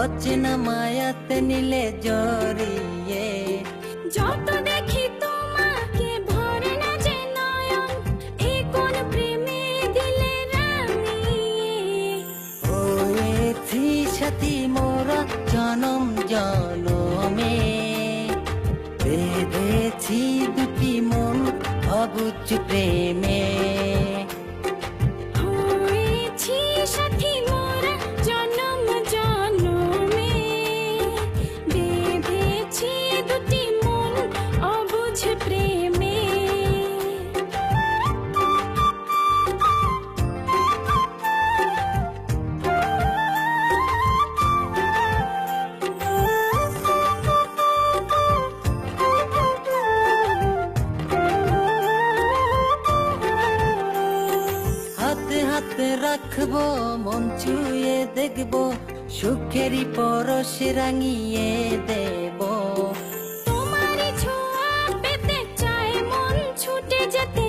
অচেনা মায়াতে নিলে জড়িয়ে। যত দেখি তোমাকে ভরে না যে নয়ন, এ কোন প্রেমে দিলে রাঙিয়ে। হয়েছি সাথী মোরা জনম জনমে, বেঁধেছি দুটি মন অবুঝ প্রেমে। হয়েছি সাথী মোরা জনম জনমে, বেঁধেছি দুটি মন অবুঝ প্রেমে। হাতে হাতে রাখবো মন ছুঁয়ে দেখবো, সুখেরই পরশ রাঙিয়ে দেব। তোমারই ছোঁয়া পেতে চায় মন ছুটে যেতে,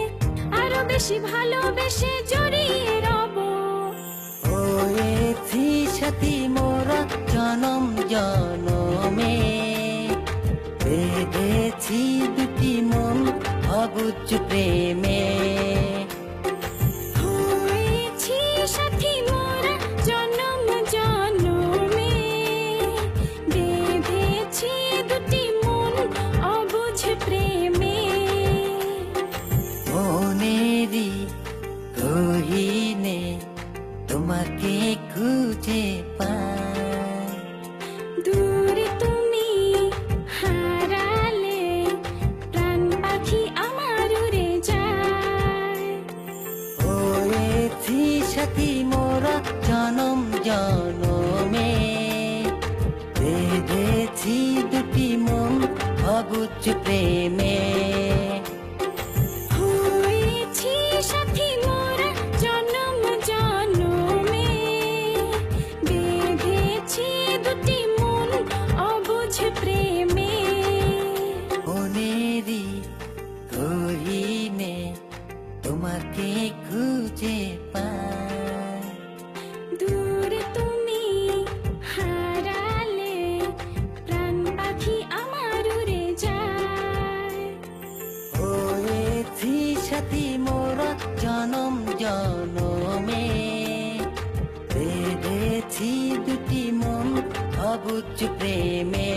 আরো বেশি ভালোবেসে জড়িয়ে রব। হয়েছি সাথী মোরা জনম জনমে, বেঁধেছি দুটি মন অবুঝ প্রেমে। হয়েছি সাথী মোরা জনম জনমে, বেঁধেছি দুটি মন অবুঝ প্রেমে। মনেরই গহীনে তোমাকে খুঁজে পাই, দূরে তুমি হারালে প্রাণ পাখি আমার উড়ে যায়। হয়েছি সাথী মোরা জনম জনমে, বেঁধেছি দুটি মন অবুঝ প্রেমে। হয়েছি সাথী মোরা জনম জনমে, বেঁধেছি দুটি মন অবুঝ প্রেমে। মনেরই গহীনে তোমাকে খুঁজে পাই, দূরে তুমি হারালে প্রাণ পাখি আমার উড়ে যায়। হয়েছি সাথী মোরা জনম জনমে, বেঁধেছি দুটি মন অবুঝ প্রেমে।